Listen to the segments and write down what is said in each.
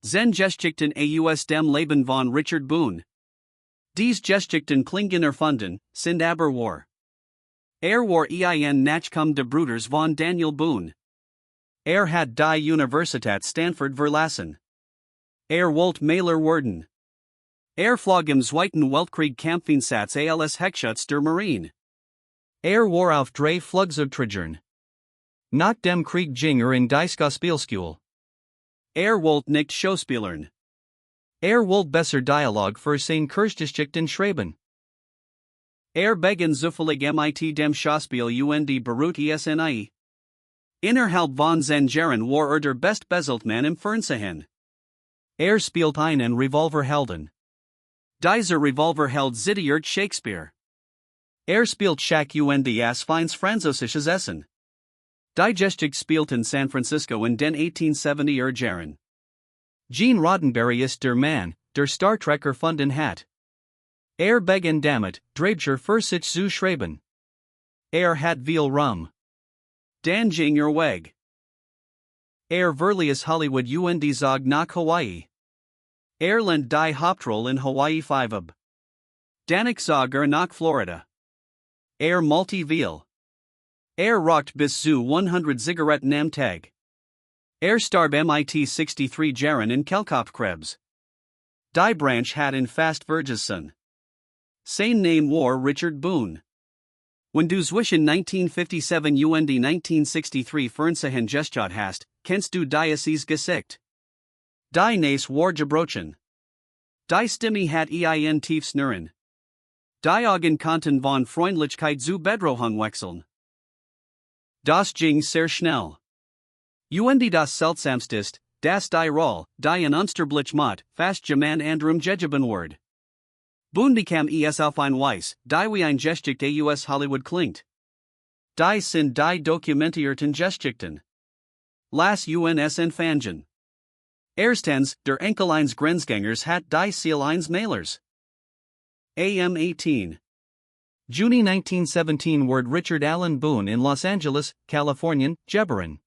Zen Geschichten aus dem Leben von Richard Boone. Dies Geschichten klingen erfunden, sind aber wahr. War ein Nachkommen de Brüders von Daniel Boone. Hat die Universität Stanford verlassen. Wollte Maler werden. Flog im Zweiten Weltkrieg Kampfeinsatz als Heckschutz der Marine. War auf drei Flugzeugträgern. Nach dem Krieg ging in die Schauspielschule. Wollte nicht Schauspielern. Wollte besser Dialog für seine Kurzgeschichten schreiben. Begann zufällig mit dem Schauspiel und Beruht SNI. Innerhalb von seinen Jahren war der bestbeselte im Fernsehen. Spielt einen Revolverhelden. Dieser Revolverheld zitiert Shakespeare. Spielt Schach und as feins französisches Essen. Die Geschichte spielt in San Francisco in den 1870er Jahren. Gene Roddenberry ist der Mann, der Star Trek erfunden hat. Begann damit, Draeger für sich zu schreiben. Hat viel Rum. Dan ging weg. Verlies Hollywood und zog nach Hawaii. Lent die Hauptrolle in Hawaii 5 ab. Danach zog nach Florida. Multi viel. Raucht bis zu 100 Zigaretten am Tag. Starb mit 63 Jahren in Kehlkopfkrebs. Die Branch hat in fast Vergesson. Sein Name war Richard Boone. Wenn du zwischen 1957 und 1963 Fernsehen geschaut hast, kennst du dieses Gesicht. Die Nase war gebrochen. Die Stimme hat ein tiefes Knurren. Die Augen konnten von Freundlichkeit zu Bedrohung wechseln. Das ging sehr schnell. Und das seltsamste, das die Rolle, die in unsterblich Mott, fast jemand anderem gegeben ward. Boone bekam es auf ein Weiss, die wie ein Geschichte aus Hollywood klingt. Die sind die dokumentierten Geschichten. Las uns entfangen. Erstens, der Enkel eines Grenzgängers hat die Ziel eines Mailers. AM 18. Juni 1917 ward Richard Allen Boone in Los Angeles, California, geboren.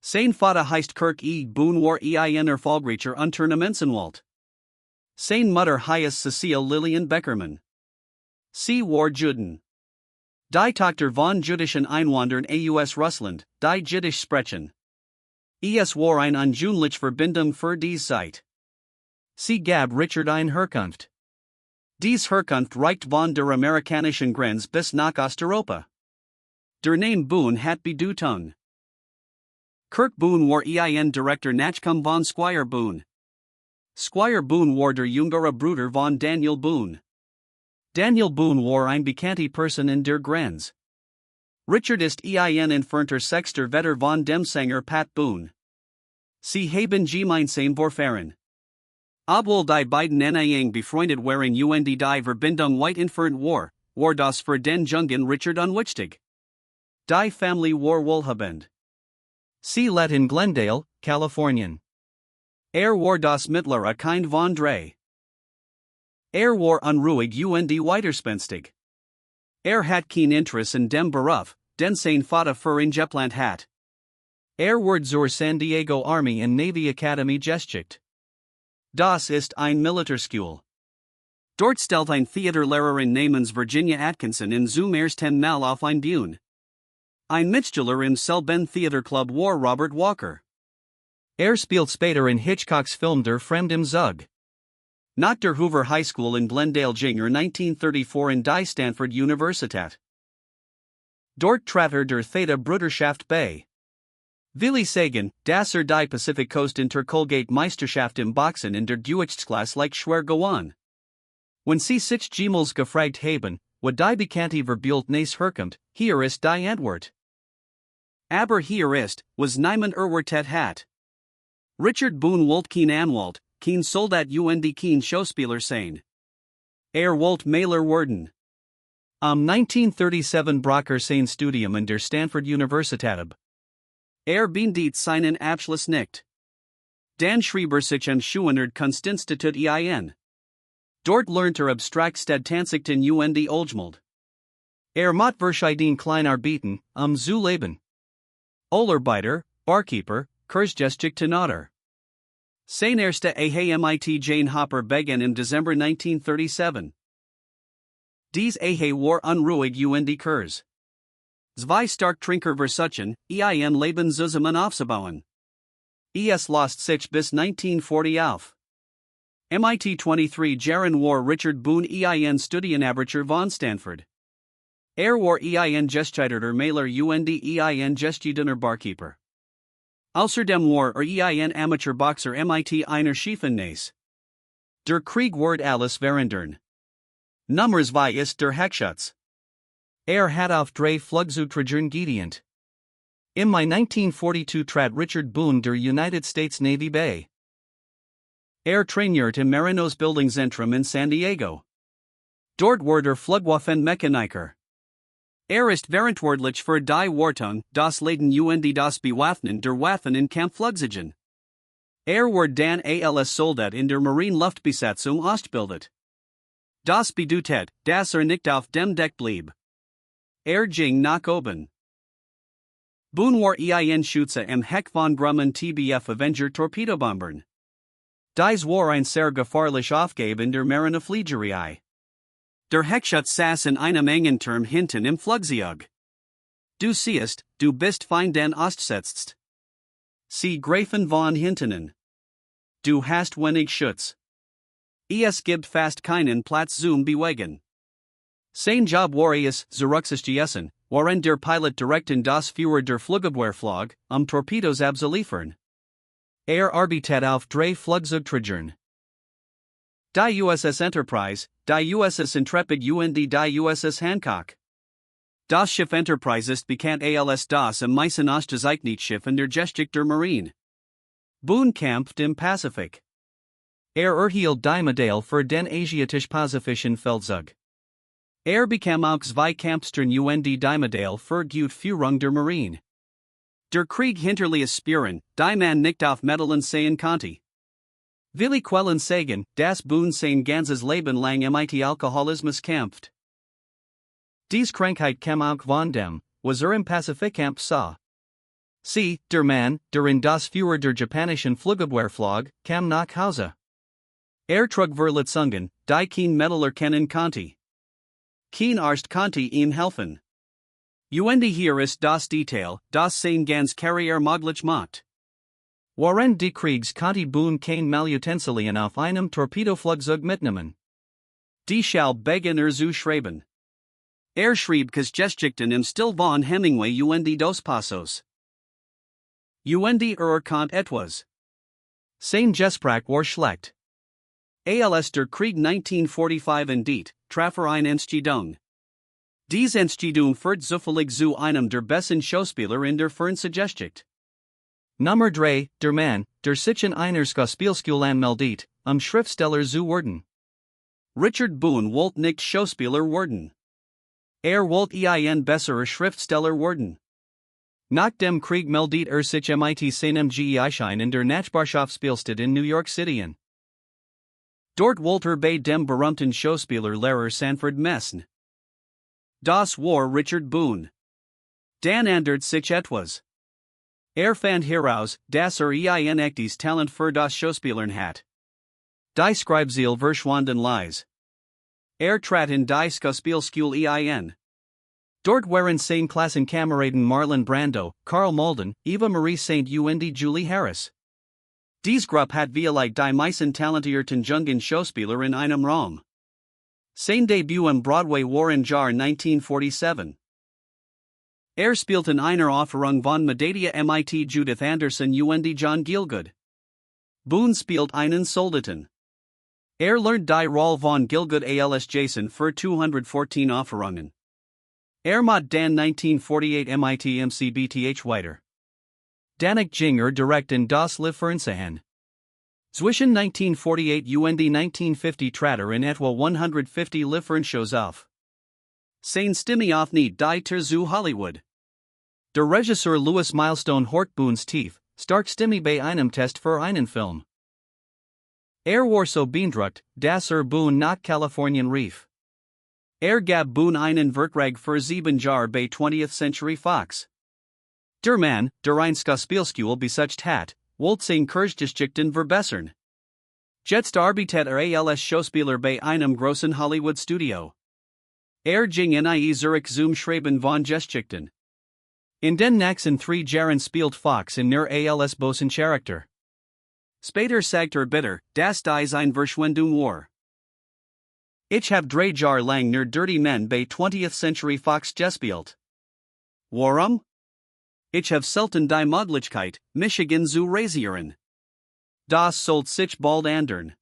Sein Vater heißt Kirk Boone war ein Erfolgreicher Unternehmenswalt. Sein Mutter heißt Cecile Lillian Beckerman. Sie war Juden. Die Tochter von jüdischen Einwanderern aus Russland, die Jiddisch sprechen. Es war ein unjünglich Verbindung für die Zeit. Sie gab Richard ein Herkunft. Dies Herkunft reicht von der amerikanischen Grenze bis nach Osteuropa. Der Name Boone hat Bedeutung. Kirk Boone war ein Director Nachkommen von Squire Boone. Squire Boone war der jüngere Bruder von Daniel Boone. Daniel Boone war ein bekannte Person in der Grenz. Richard ist ein entfernter sechster Vetter von dem Sänger Pat Boone. Sie haben gemeinsam Vorfahren. Obwohl die beiden eng befreundet waren und die Verbindung weit entfernt war das für den jungen Richard unwichtig. Die Familie war wohlhabend. Sie lebt in Glendale, Kalifornien. War das mittlere Kind von drei. War unruhig und widerspenstig. Hat kein Interesse in dem Beruf, den sein Vater für ihn geplant hat. Ward zur San Diego Army and Navy Academy geschickt. Das ist ein Militärschule. Dort stellt ein Theaterlehrerin namens Virginia Atkinson in zum ersten Mal auf ein Bühne. Ein Mitspieler im selben Theaterclub war Robert Walker. Spielt später in Hitchcocks Film Der Fremd im Zug. Nach der Hoover High School in Glendale ging 1934 in die Stanford Universität. Dort trat der Theta Bruderschaft bei. Willi Sagan, das die Pacific Coast Intercolgate Meisterschaft im Boxen in der Gewichtsklasse like schwer gewann. Wenn sie sich jemals gefragt haben, wo die bekannte Verbiult nas herkommt, hier ist die Antwort. Aber hier ist, was niemand erwartet hat. Richard Boone wollte kein Anwalt, kein Soldat und kein Schauspieler sein. Wollte Maler werden. 1937 brach sein Studium in der Stanford Universität ab. Beendet seinen Abschluss nicht. Dan schrieb sich an Schuenerd Kunstinstitut ein. Dort lernte Abstraktstadtansichten und Oljmold. Macht verschieden Kleinarbeiten, zu leben. Olarbeiter, Barkeeper, Kurzgeschichten oder. Sein erste mit Jane Hopper Begin im December 1937. Dies war unruhig und Kurs. Zwei stark Trinker versuchen, ein Leben zusammen aufzubauen. Es lost sich bis 1940 auf. MIT 23 Jahren war Richard Boone ein Studienabbrecher von Stanford. War ein Gestiteter Mailer und ein Gestitener Barkeeper. Außerdem war ein Amateurboxer mit einer schiefen Nase. Der Krieg ward alles verhindern. Nummer 2 ist der Heckschutz. Hat auf drei Flugzeugträgern gedient. Im Mai 1942 trat Richard Boone der United States Navy bei. Trainiert im Marinos Bildungszentrum in San Diego. Dort war der Flugwaffenmechaniker. Ist verantwortlich für die Wartung, das Leiden und das Bewaffnen der Waffen in Kampfflugzeugen. War dann als Soldat in der Marineluftbesatzung ausgebildet. Das bedeutet, dass nicht auf dem Deck blieb. Ging nach oben. Boone war ein Schütze im Heck von Grumman TBF Avenger Torpedobombern. Dies war ein sehr gefährlich Aufgabe in der Marinefliegerei. Der Heckschutz saß in einem engen Turm hinten im Flugzeug. Du siehst, du bist fein den aussetzt. Sie greifen von hinten. Du hast wenig Schutz. Es gibt fast keinen Platz zum Bewegen. Sein Job war es, zurückzuschießen, während der Pilot direkt in das Führer der Flugabwehr flog, Torpedos abzuliefern. Arbeitet auf drei Flugzeugträgern. Die USS Enterprise, die USS Intrepid und die USS Hancock. Das Schiff Enterprise ist bekannt als das am meisten ausgezeichnete Schiff in der Geschichte der Marine. Boone kämpft im Pazifik. Erhielt die Medaille für den asiatisch-pazifischen Feldzug. Bekam auch zwei Kampfstern und die Medaille für gut Führung der Marine. Der Krieg hinterließ Spuren, die man nicht auf Medaillen sehen konnte. Viele Quellen sagen, dass Boone sein ganzes Leben lang mit Alkoholismus kämpft. Dies Krankheit kam auch von dem, was im Pazifikkampf sah. Sie, der Mann, der in das Führer der japanischen Flugabwehr flog, kam nach Hause. Trug Verletzungen, die kein Medailler kennen konnte. Kein Arzt konnte ihm helfen. Und hier ist das Detail, das sein ganz Karriere möglich macht. Während des Kriegs konnte Boone kein Malutensilien auf einem Torpedoflugzeug mitnehmen. Die Beginner zu schreiben. Schrieb Geschichten im Stil von Hemingway und Dos Passos. Und konnte etwas. Sein Gesprach war schlecht. Als der Krieg 1945 endet, traf ein Entscheidung. Dies Entscheidung führt zufällig zu einem der besten Schauspieler in der Fernsehgeschichte. Nummer 3, der Mann, der sich in einer Schauspielschule anmeldet, Schriftsteller zu werden. Richard Boone wollte nicht Schauspieler werden. Wollte ein besserer Schriftsteller werden. Nach dem Krieg meldet sich mit seinem Geischein in der Nachbarschaftsspielstadt in New York City in. Dort wollte bei dem berühmten Schauspielerlehrer Sanford messen. Das war Richard Boone. Dann ändert sich etwas. Fand heraus, dass ein echtes Talent für das Schauspielern hat. Die Schreibstil verschwanden leise. Trat in die Schauspielschule ein. Dort waren seine Klassenkameraden Marlon Brando, Carl Malden, Eva Marie St. und Julie Harris. Dies Gruppe hat vielleicht die meisten talentierten jungen Schauspieler in einem Raum. Sein Debüt am Broadway war im Jahr 1947. Spielte in einer Aufführung von Medea mit Judith Anderson und John Gielgud. Boone spielt einen Soldaten. Lernt die Rolle von Gielgud als Jason für 214 Aufführungen. Macht dann 1948 mit MCBTH weiter. Danach ging direkt in das Fernsehen. Zwischen 1948 und 1950 trat in etwa 150 Fernsehshows auf. Sein Stimme aufnied die Tour zu Hollywood. Der Regisseur Louis Milestone hort Boones tief, stark Stimme bei einem Test für einen Film. War so beeindruckt, dass Boone nach Kalifornien rief. Gab Boone einen Vertrag für 7 Jahre bei 20th Century Fox. Der Mann, der ein Schauspielschule besucht hat, Wolzing Kurzgeschichten verbessern. Jetzt arbeitet als Schauspieler bei einem großen Hollywood Studio. Ging in ie Zurich zum Schreiben von Geschichten. In den nächsten 3 Jahren spielt Fox in nur als Bosencharakter. Später sagt bitter, dass dies eine Verschwendung war. Ich hab 3 Jahr lang nur dirty men bei 20th Century Fox gespielt. Warum? Ich hab selten die Möglichkeit, Michigan zu rasieren. Das sollt sich bald ändern.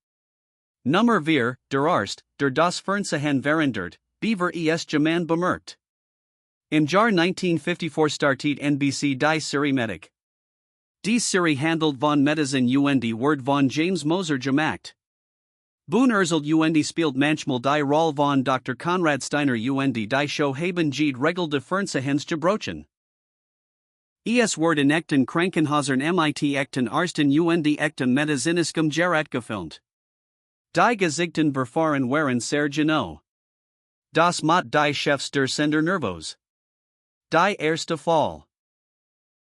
Nummer 4, der Arzt, der das Fernsehen verandert, beaver es Jaman bemerkt. Im Jahr 1954 startet NBC die Serie Medic. Die Serie handelt von Medizin und Word von James Moser gemacht. Boone erzählt und spielt manchmal die Rolle von Dr. Konrad Steiner und die Show haben jede Regel de Fernsehens gebrochen. Es Word in echten Krankenhäusern mit echten Arsten und echten mediziniskum Gerät gefilmt. Die Gesichten Verfahren waren sehr genau. Das macht die Chefs der Sender nervös. Die erste Fall.